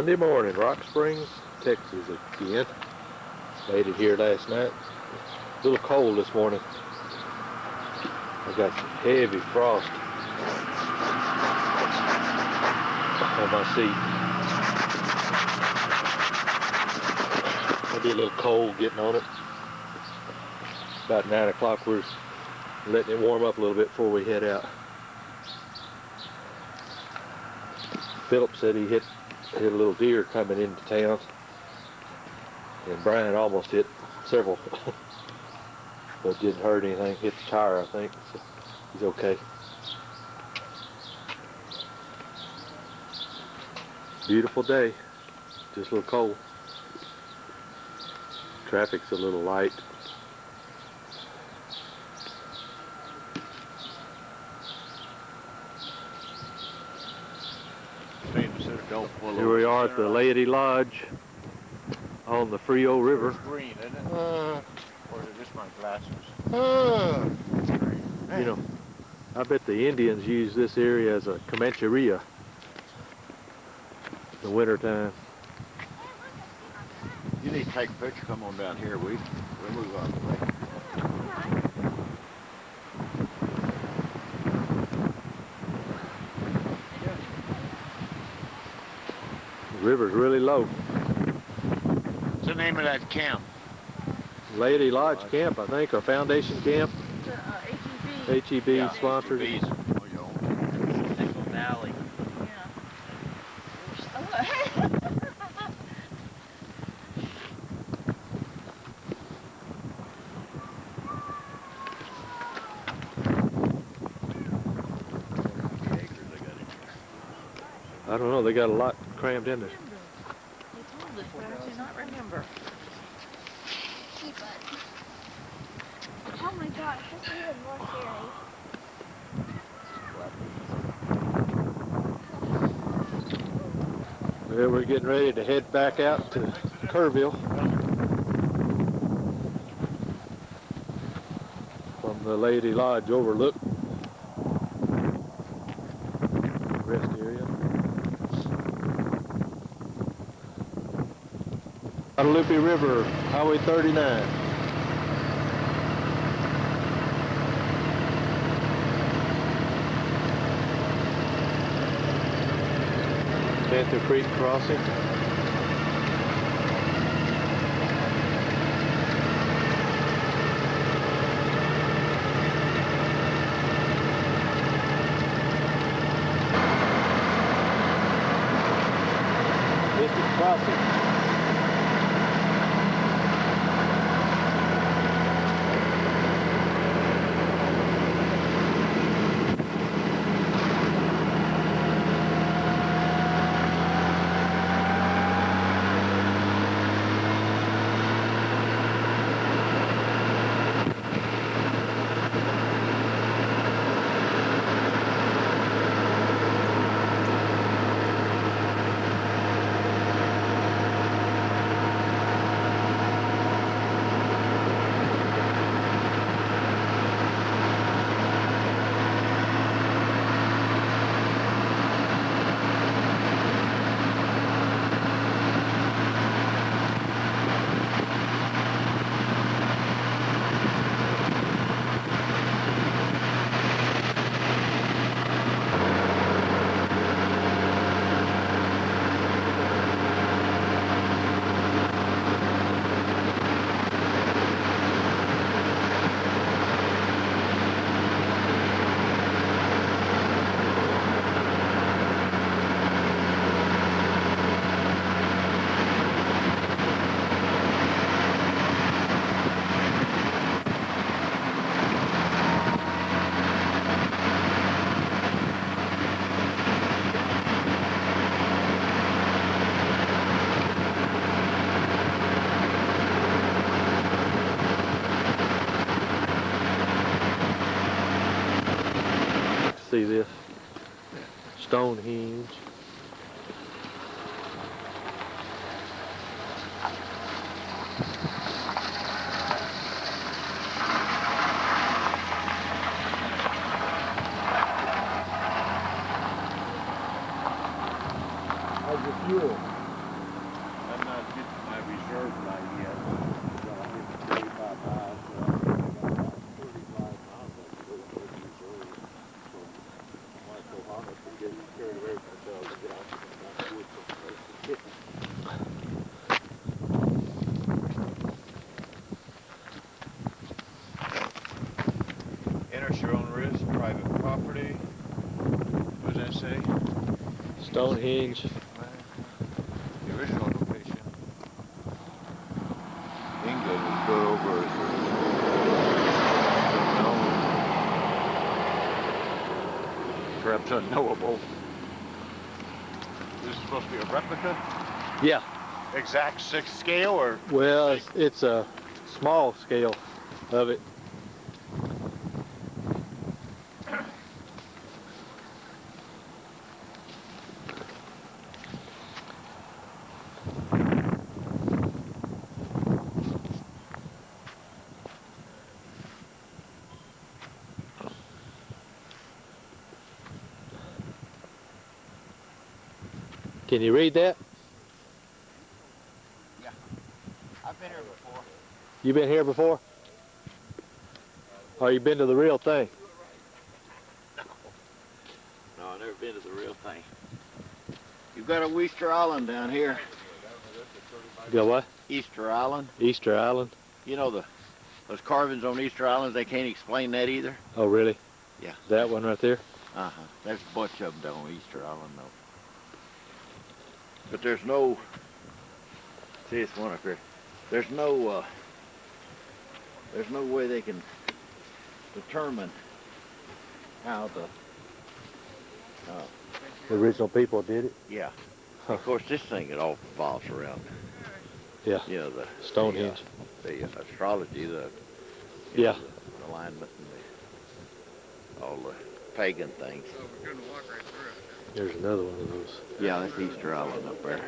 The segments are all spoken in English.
Sunday morning, Rock Springs, Texas again. Made it here last night. A little cold this morning. I got some heavy frost on my seat. It'll be a little cold getting on it. About 9 o'clock, we're letting it warm up a little bit before we head out. Philip said he hit a little deer coming into town, and Brian almost hit several, but didn't hurt anything. Hit the tire, I think, so he's okay. Beautiful day, just a little cold. Traffic's a little light. Here we are at the Laity Lodge on the Frio River. It's green, isn't it? Or is it just my glasses? You know, I bet the Indians use this area as a comancheria in the wintertime. You need to take a picture. Come on down here. We'll move on the way. The river's really low. What's the name of that camp? Laity Lodge Camp, I think, or Foundation Camp. HEB. HEB sponsors it. Nickel Valley. I don't know, they got a lot crammed in there. You told us, but I do not remember. Oh my gosh, this is even more scary. Well, we're getting ready to head back out to Kerrville from the Laity Lodge overlook. Rest area. Guadalupe River, Highway 39. Panther Creek crossing. District crossing. see this. Stonehenge. How's your fuel? I'm not getting my reserve light yet. Well, 135 miles, so I think I got about 35 miles left to go with reserve. So I might go on it and get carried away from myself and get out to the woods and get Enter your own risk, private property. What does that say? Stonehenge. The original location. England was put over as unknown. Perhaps unknowable. This is supposed to be a replica? Yeah. Exact sixth scale or? Well, it's a small scale of it. Can you read that? I've been here before. You been here before? Or you been to the real thing? No, I've never been to the real thing. You've got a Easter Island down here. You got what? Easter Island. Easter Island. You know those carvings on Easter Island, they can't explain that either. Oh, really? Yeah. That one right there? Uh-huh. There's a bunch of them down on Easter Island, though. But there's no... See, it's one up here. There's no way they can determine how The original people did it? yeah. Huh. Of course, this thing, it all revolves around, Yeah. you know, the Stonehenge. the astrology, the Yeah. the alignment, and all the pagan things. There's another one of those. Yeah, that's Easter Island up there.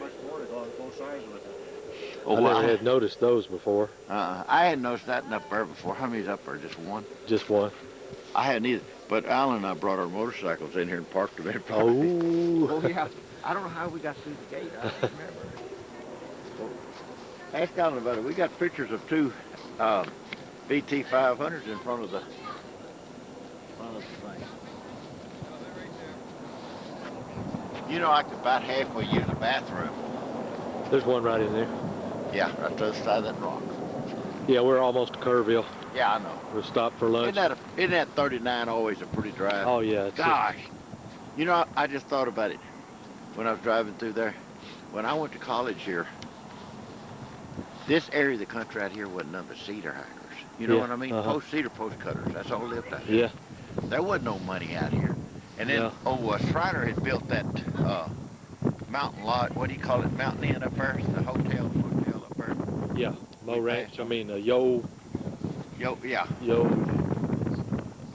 I never had noticed those before. I hadn't noticed that up there before. How many's up there? Just one? Just one. I hadn't either. But Alan and I brought our motorcycles in here and parked them in front of Oh. Oh, yeah. I don't know how we got through the gate. I don't remember. Ask Alan about it. We got pictures of two BT 500s in front of the thing. You know, I could about halfway use the bathroom. There's one right in there. Yeah, right to the other side of that rock. Yeah, we're almost to Kerrville. Yeah, I know. We'll stop for lunch. Isn't that 39 always a pretty drive? Oh, yeah. It's Gosh. You know, I just thought about it when I was driving through there. When I went to college here, this area of the country out here wasn't none but cedar hackers. You know Yeah, what I mean? uh-huh. Cedar post cutters. That's all lived out here. Yeah. There wasn't no money out here. And then, No. Shriner had built that mountain lot. What do you call it? Mountain Inn up there? The hotel up there. Yeah. Mo We Ranch. passed I on. mean, Yeah.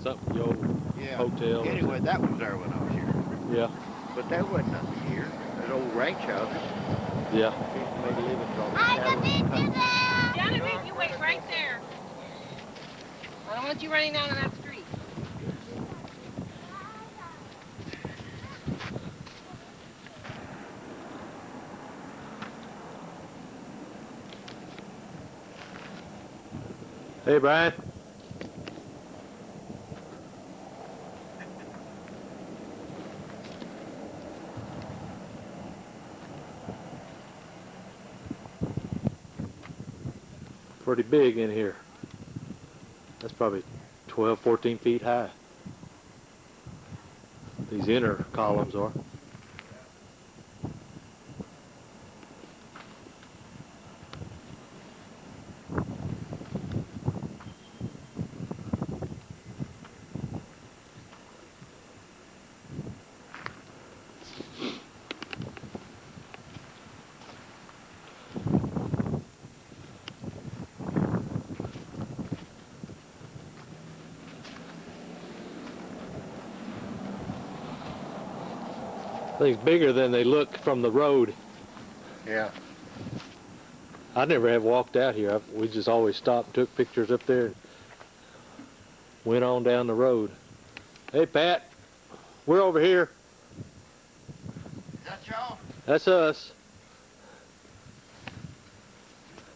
Something, Yo Yeah. Hotel. Anyway, that was there when I was here. Yeah. But there wasn't nothing here. There's old ranch houses. Yeah. People made a living from Genevieve, you wait right there. I don't want you running down on that street. Hey, Brian. Pretty big in here. That's probably 12, 14 feet high. These inner columns are. Things bigger than they look from the road. Yeah. I never have walked out here. We just always stopped and took pictures up there and went on down the road. Hey, Pat, we're over here. Is that y'all? That's us.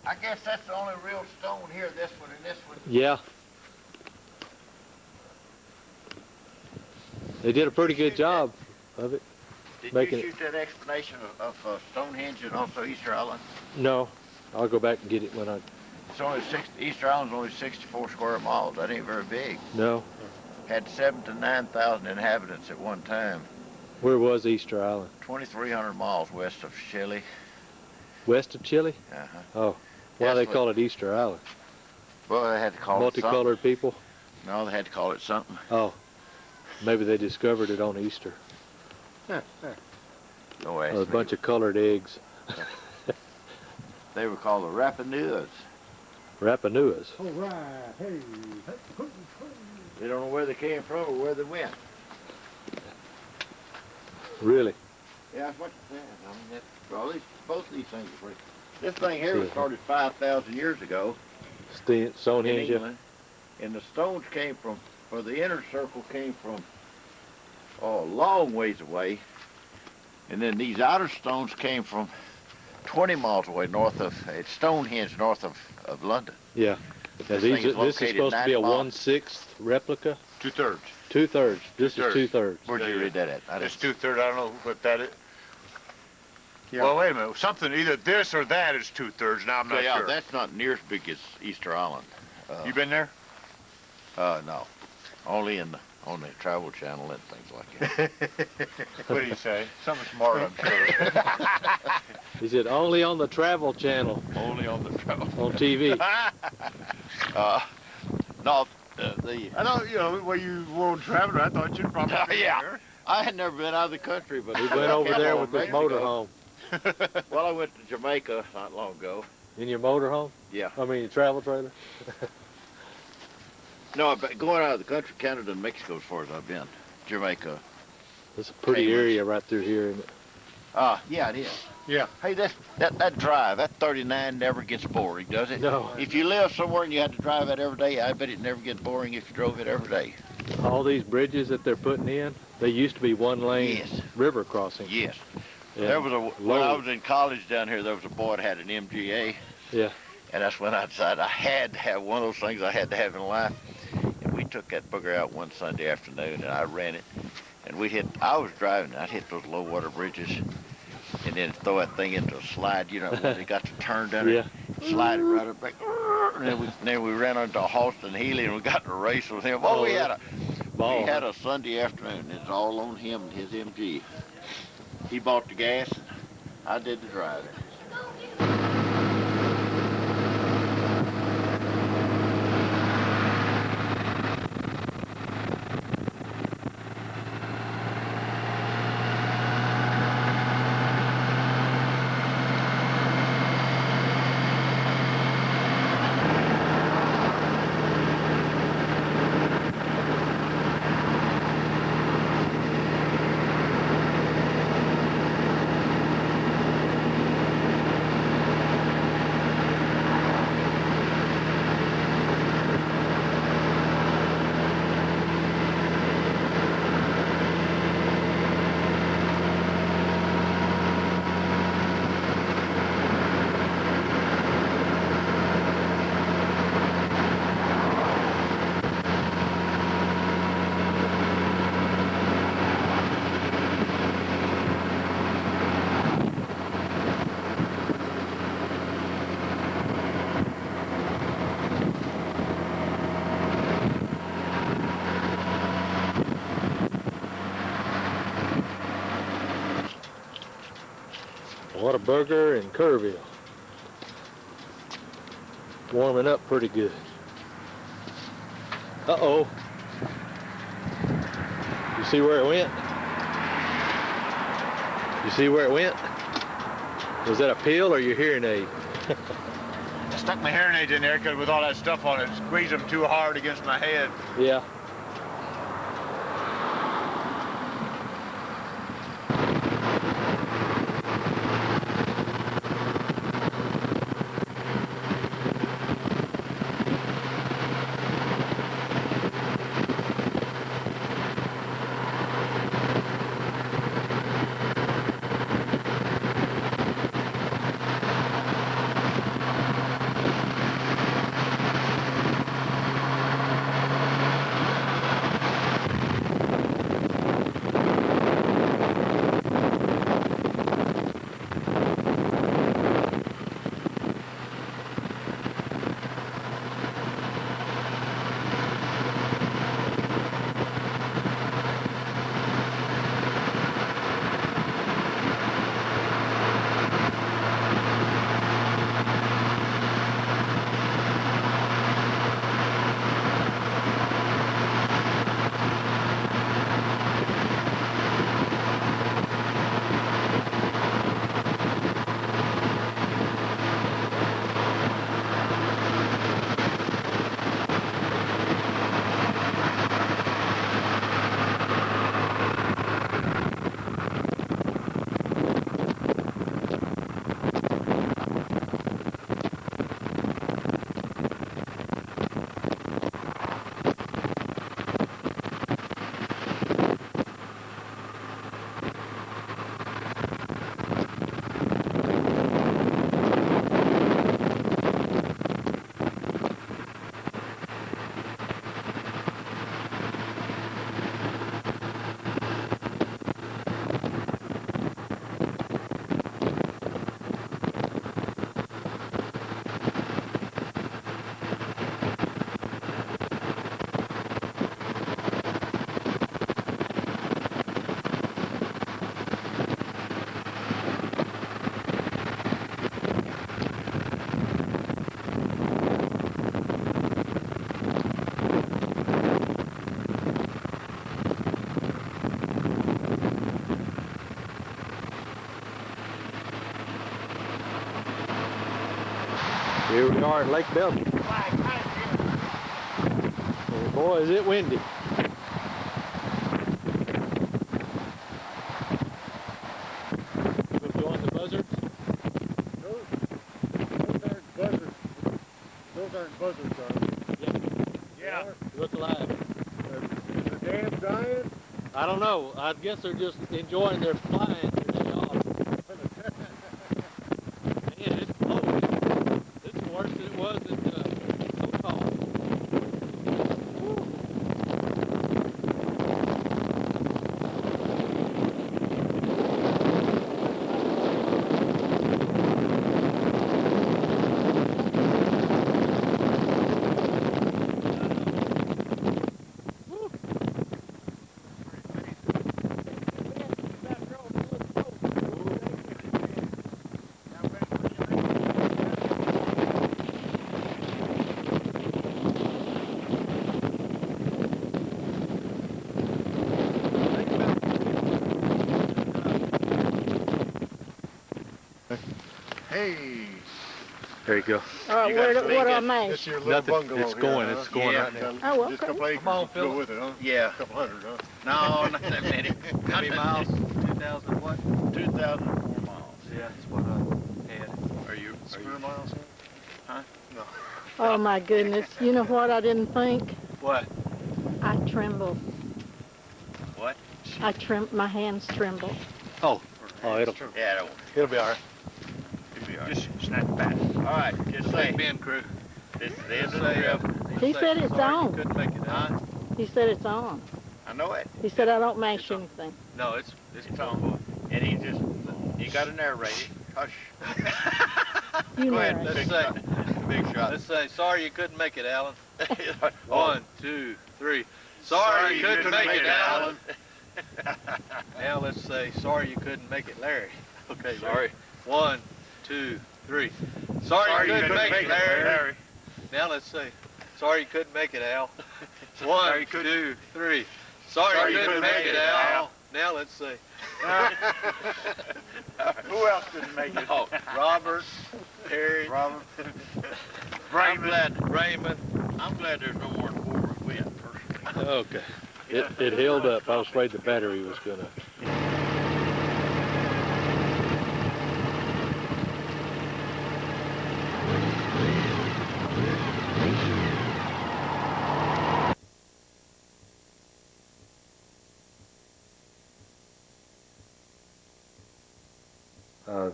I guess that's the only real stone here, this one and this one. Yeah. They did a pretty good job of it. Did Making you shoot that explanation of Stonehenge and also Easter Island? No, I'll go back and get it when I... It's only Easter Island's only 64 square miles. That ain't very big. No. Had 7,000 to 9,000 inhabitants at one time. Where was Easter Island? 2,300 miles west of Chile. West of Chile? Uh-huh. Oh. Why That's they what- call it Easter Island? Well, they had to call it something. Multicolored people? No, they had to call it something. Oh. Maybe they discovered it on Easter. No ask A me. bunch of colored eggs. They were called the Rapanuas. Rapanuas. All right, hey, They don't know where they came from or where they went. Really? Yeah, that's what you said. I mean, that's, well, both of these things are pretty. This thing here was started 5,000 years ago in Stonehenge. England, and the stones came from, or the inner circle came from, a long ways away, and then these outer stones came from 20 miles away north of Stonehenge, north of London. Yeah. This These thing is this is located supposed to be a 90 miles. 1/6 replica? 2/3. 2/3. This is 2/3. 2/3. Where'd you read that at? I It's didn't- 2/3. I don't know what that is. Yeah. Well, wait a minute. Something either this or that is 2/3. Now I'm not yeah, sure. that's not near as big as Easter Island. You been there? No, only on the Travel Channel and things like that. What do you say? Something smart, I'm sure. He said only on the Travel Channel Only on the Travel. on TV. No, I know, you know, when you were on Traveler, I thought you'd probably be Yeah. there. I had never been out of the country, but He went over there with his motorhome. Well, I went to Jamaica not long ago. In your motorhome? Yeah. I mean, your travel trailer? No, but going out of the country, Canada and Mexico as far as I've been. Jamaica. It's a pretty Cambridge. area right through here, isn't it? Yeah, it is. Yeah. Hey, that drive, that 39 never gets boring, does it? No. If you live somewhere and you had to drive it every day, I bet it never gets boring if you drove it every day. All these bridges that they're putting in, they used to be one-lane Yes. river crossing. Yes. Yeah. There was when I Load. was in college down here, there was a boy that had an MGA. Yeah. And that's when I decided I had to have one of those things I had to have in life. And we took that booger out one Sunday afternoon and I ran it. And I was driving and I'd hit those low water bridges and then throw that thing into a slide, you know, when they got to turn down Yeah. it, slide it right up back. And then we ran into Halston Healy and we got in a race with him. Oh, we had a Sunday afternoon. It's all on him and his MG. He bought the gas and I did the driving. Whataburger and Kerrville. Warming up pretty good. Uh-oh. You see where it went? You see where it went? Was that a pill or your hearing aid? I stuck my hearing aids in there because with all that stuff on it, squeezed them too hard against my head. Yeah. Here we are in Lake Belton. And boy, is it windy. We'll join the buzzards. Those aren't buzzards. Those aren't buzzards, are they? Yeah. Look alive. Is the dam dying? I don't know. I guess they're just enjoying their flying their day off. Man, it's blowing. It's worse than it was in Utah. Hey. There you go. All right, You got what big- am I? That's your little Nothing. bungalow It's here, going. huh? It's going Yeah. right now. Oh, Just a okay. couple acres Come on, to go Phil. with it, huh? Yeah. A couple hundred, huh? No, not that many. How many miles? 2,000 what? 2,004 miles. Yeah, that's what I had. Are you? Square miles, huh? Huh? No. Oh my goodness. You know what I didn't think? What? I tremble. What? My hands tremble. Oh, it'll Yeah, it'll be all right. it'll be all right. Just snap it back. All right, just say, Big Ben crew. this is the end Just of the say, trip. He say said it's sorry on. You couldn't make it, huh? He said it's on. I know it. He said I don't mash It's on. anything. No, it's It's on. And he just, you got to narrate it. Hush. You Go know ahead, it. Let's big say- shot. Big shot. Let's say sorry you couldn't make it, Alan. One. 1, 2, 3. Sorry you couldn't make it, Alan. Now let's say sorry you couldn't make it, Larry. Okay, Sorry. 1, 2, 3. Sorry you couldn't make it, Larry. Now let's say sorry you couldn't make it, Al. 1, 2, 3. Sorry you couldn't make it, Al. Now let's say Who else didn't make it? oh, Robert, Perry, Robert. Raymond. I'm glad there's no more than 4 if we had personally. Okay. It held up. I was afraid the battery was gonna.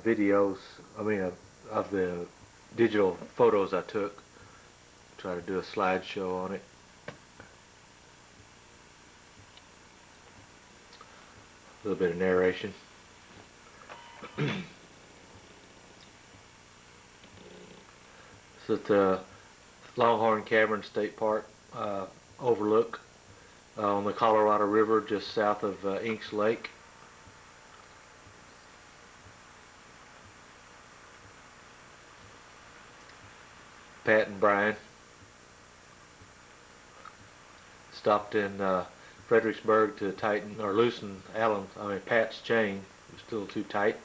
Videos, of the digital photos I took. Try to do a slideshow on it. A little bit of narration. So at the Longhorn Cavern State Park overlook on the Colorado River just south of Inks Lake. Pat and Brian stopped in Fredericksburg to tighten or loosen Pat's chain. It was still too tight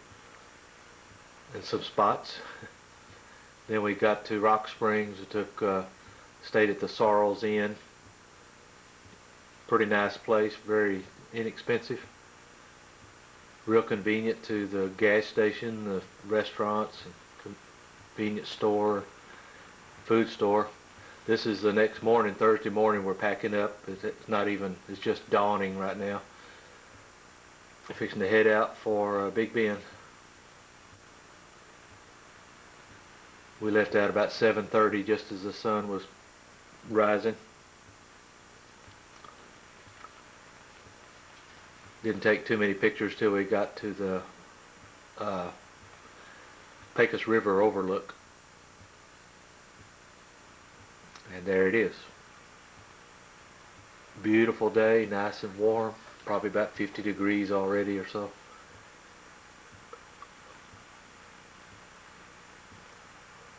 in some spots. Then we got to Rock Springs. We stayed at the Sorrels Inn. Pretty nice place, very inexpensive. Real convenient to the gas station, the restaurants, and convenience store, food store. This is the next morning, Thursday morning. We're packing up. It's just dawning right now. We're fixing to head out for Big Bend. We left out about 7:30, just as the sun was rising. Didn't take too many pictures till we got to the Pecos River overlook. And there it is. Beautiful day, nice and warm, probably about 50 degrees already or so.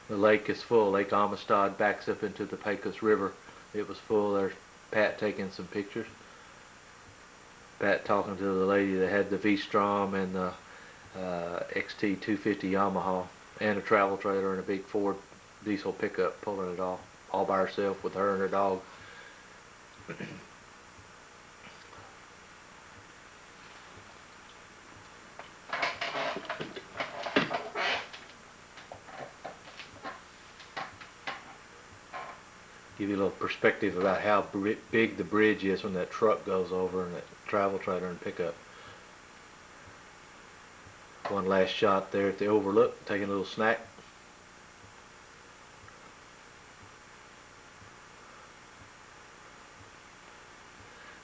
The lake is full. Lake Amistad backs up into the Pecos River. It was full. There's Pat taking some pictures. Pat talking to the lady that had the V-Strom and the XT250 Yamaha and a travel trailer and a big Ford diesel pickup pulling it off all by herself with her and her dog. Give you a little perspective about how big the bridge is when that truck goes over and that travel trailer and pickup. One last shot there at the overlook, taking a little snack.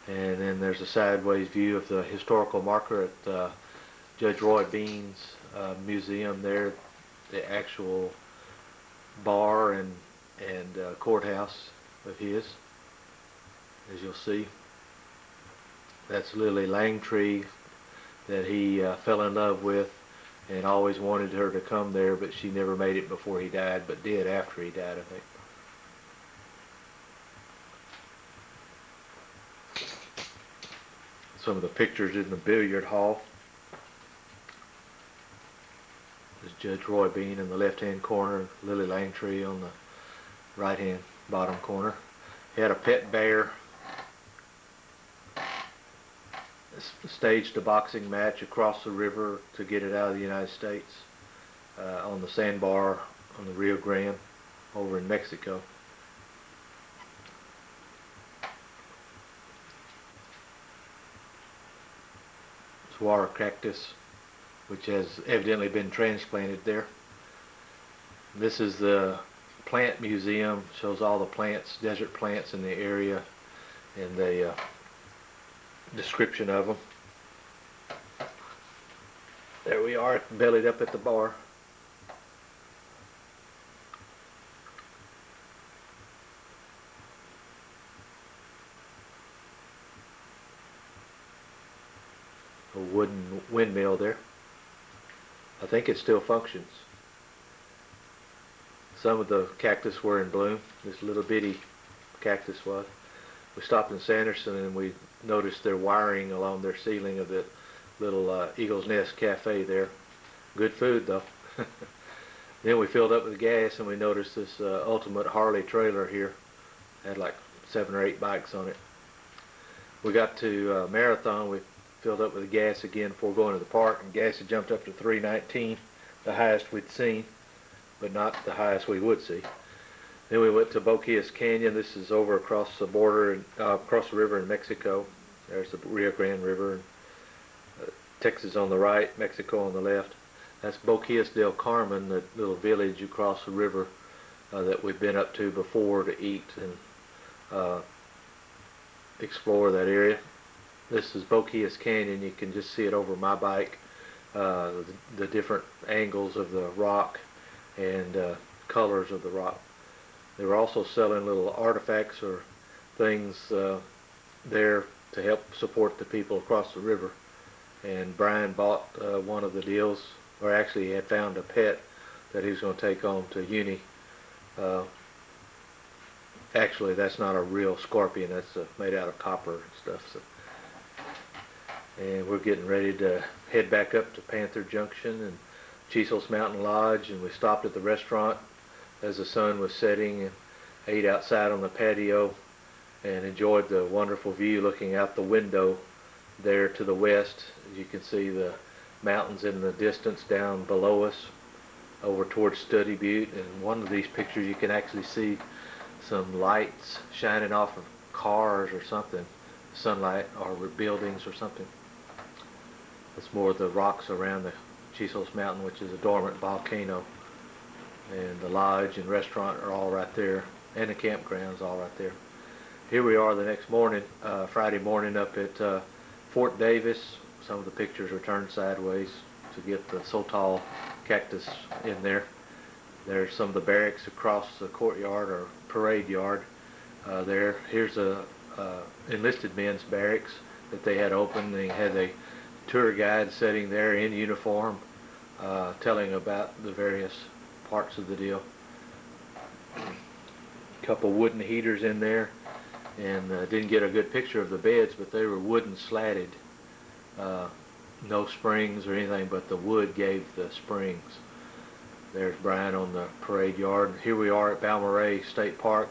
And then there's a sideways view of the historical marker at Judge Roy Bean's museum there, the actual bar and courthouse of his, as you'll see. That's Lily Langtry that he fell in love with and always wanted her to come there, but she never made it before he died, but did after he died, I think. Some of the pictures in the billiard hall. There's Judge Roy Bean in the left-hand corner, Lily Langtry on the right-hand bottom corner. He had a pet bear. Staged a boxing match across the river to get it out of the United States on the sandbar on the Rio Grande over in Mexico. Saguaro cactus, which has evidently been transplanted there. This is the plant museum, shows all the plants, desert plants in the area, and the description of them. There we are, bellied up at the bar. A wooden windmill there. I think it still functions. Some of the cactus were in bloom. This little bitty cactus was. We stopped in Sanderson and we noticed their wiring along their ceiling of the little Eagle's Nest Cafe there. Good food though. Then we filled up with gas and we noticed this Ultimate Harley trailer here. Had like 7 or 8 bikes on it. We got to Marathon. We filled up with gas again before going to the park, and gas had jumped up to $3.19, the highest we'd seen, but not the highest we would see. Then we went to Boquillas Canyon. This is over across the border, across the river in Mexico. There's the Rio Grande River. Texas on the right, Mexico on the left. That's Boquillas del Carmen, the little village across the river that we've been up to before to eat and explore that area. This is Boquillas Canyon. You can just see it over my bike, the different angles of the rock and colors of the rock. They were also selling little artifacts or things there to help support the people across the river. And Brian bought one of the deals, or actually he had found a pet that he was going to take on to uni. Actually, that's not a real scorpion. That's made out of copper and stuff. So. And we're getting ready to head back up to Panther Junction and Chisel's Mountain Lodge, and we stopped at the restaurant as the sun was setting and ate outside on the patio and enjoyed the wonderful view looking out the window there to the west. You can see the mountains in the distance down below us over towards Study Butte, and one of these pictures you can actually see some lights shining off of cars or something, sunlight or buildings or something. It's more the rocks around the Chisel's Mountain, which is a dormant volcano, and the lodge and restaurant are all right there, and the campground's all right there. Here we are the next morning, Friday morning, up at Fort Davis. Some of the pictures are turned sideways to get the Sotal cactus in there. There's some of the barracks across the courtyard or parade yard there. Here's a enlisted men's barracks that they had open. They had a tour guide sitting there in uniform telling about the various parts of the deal. A couple wooden heaters in there, and didn't get a good picture of the beds, but they were wooden slatted. No springs or anything, but the wood gave the springs. There's Brian on the parade yard. Here we are at Balmorhea State Park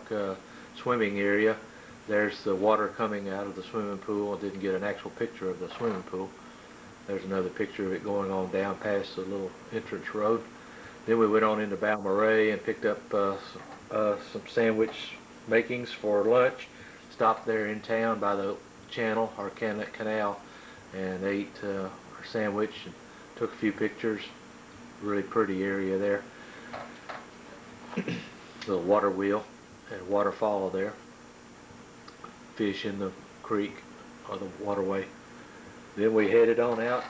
swimming area. There's the water coming out of the swimming pool. I didn't get an actual picture of the swimming pool. There's another picture of it going on down past the little entrance road. Then we went on into Balmorhea and picked up some sandwich makings for lunch. Stopped there in town by the channel, our canal, and ate our sandwich and took a few pictures. Really pretty area there. Little water wheel and waterfall there. Fish in the creek or the waterway. Then we headed on out.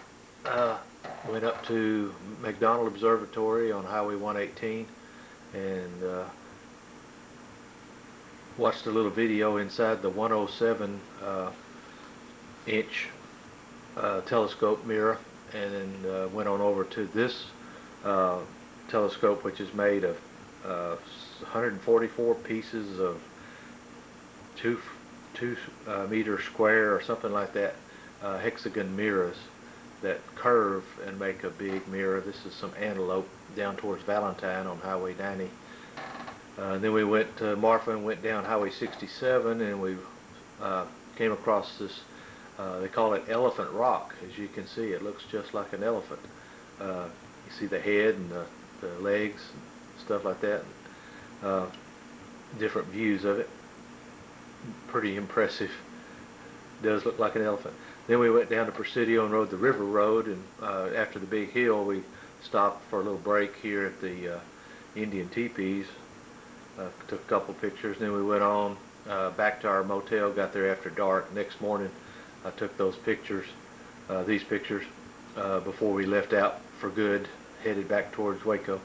Went up to McDonald Observatory on Highway 118 and watched a little video inside the 107 inch telescope mirror, and then went on over to this telescope, which is made of 144 pieces of 2 meter square or something like that, hexagon mirrors that curve and make a big mirror. This is some antelope down towards Valentine on Highway 90. Then we went to Marfa and went down Highway 67, and we came across this, they call it Elephant Rock. As you can see, it looks just like an elephant. You see the head and the legs and stuff like that. Different views of it. Pretty impressive. Does look like an elephant. Then we went down to Presidio and rode the river road, and after the big hill we stopped for a little break here at the Indian teepees. Took a couple pictures, then we went on back to our motel, got there after dark. Next morning I took those pictures, these pictures, before we left out for good, headed back towards Waco.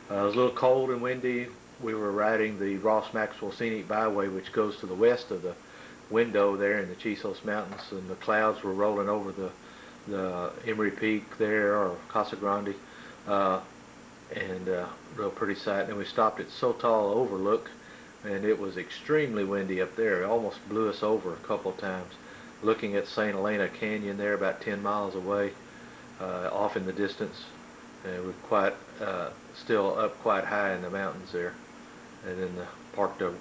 It was a little cold and windy. We were riding the Ross Maxwell Scenic Byway, which goes to the west of the window there in the Chisos Mountains, and the clouds were rolling over the Emery Peak there, or Casa Grande, and real pretty sight. And we stopped at Sotal Overlook, and it was extremely windy up there. It almost blew us over a couple times. Looking at St. Helena Canyon there, about 10 miles away, off in the distance, and we're quite still up quite high in the mountains there. And then parked our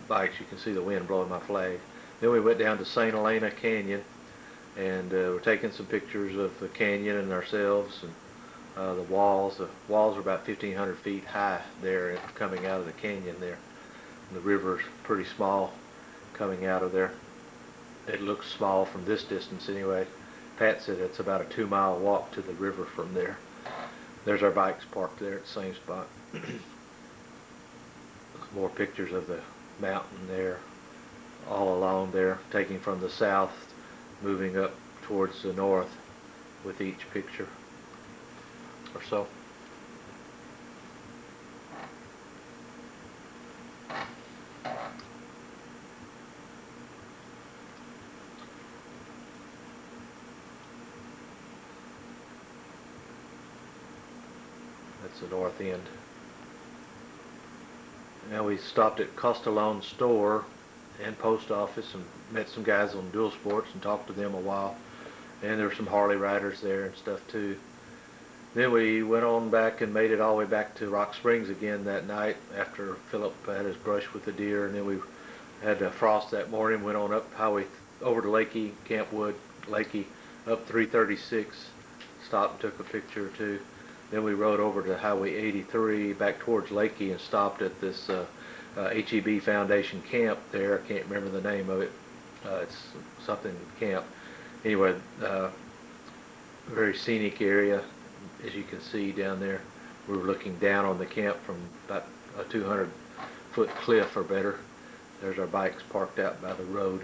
bikes. You can see the wind blowing my flag. Then we went down to St. Helena Canyon, and we're taking some pictures of the canyon and ourselves, and the walls. The walls are about 1,500 feet high there, coming out of the canyon there. And the river's pretty small coming out of there. It looks small from this distance anyway. Pat said it's about a 2-mile walk to the river from there. There's our bikes parked there at the same spot. More pictures of the mountain there, all along there, taking from the south, moving up towards the north with each picture or so. That's the north end. Now we stopped at Costalone store and post office and met some guys on Dual Sports and talked to them a while. And there were some Harley riders there and stuff too. Then we went on back and made it all the way back to Rock Springs again that night after Philip had his brush with the deer. And then we had frost that morning, went on up highway over to Lakey, Campwood, Lakey, up 336, stopped and took a picture or two. Then we rode over to Highway 83 back towards Lakey and stopped at this HEB Foundation camp there. I can't remember the name of it. It's something camp. Anyway, very scenic area, as you can see down there. We were looking down on the camp from about a 200-foot cliff or better. There's our bikes parked out by the road.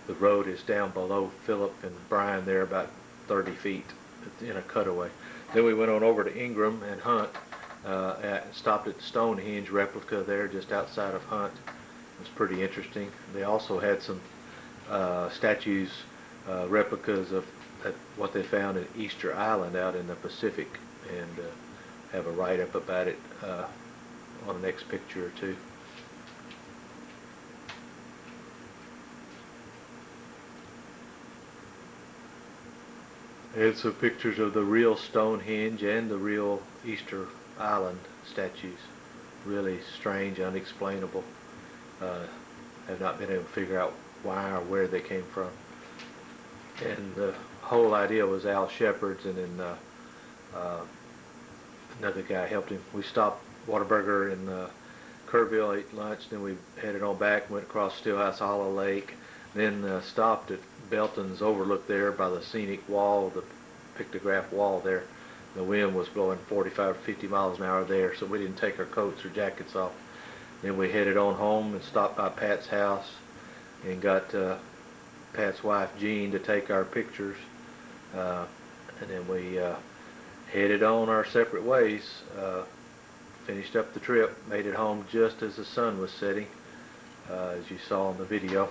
The road is down below Philip and Brian there, about 30 feet in a cutaway. Then we went on over to Ingram and Hunt, stopped at the Stonehenge replica there just outside of Hunt. It was pretty interesting. They also had some statues, replicas of what they found at Easter Island out in the Pacific, and have a write-up about it on the next picture or two. And some pictures of the real Stonehenge and the real Easter Island statues. Really strange, unexplainable. Have not been able to figure out why or where they came from. And the whole idea was Al Shepard's, and then another guy helped him. We stopped Whataburger in Kerrville, ate lunch, then we headed on back, went across Stillhouse Hollow Lake, then stopped at Belton's Overlook there by the scenic wall, the pictograph wall there. The wind was blowing 45 or 50 miles an hour there, so we didn't take our coats or jackets off. Then we headed on home and stopped by Pat's house and got Pat's wife Jean to take our pictures. And then we headed on our separate ways, finished up the trip, made it home just as the sun was setting, as you saw in the video.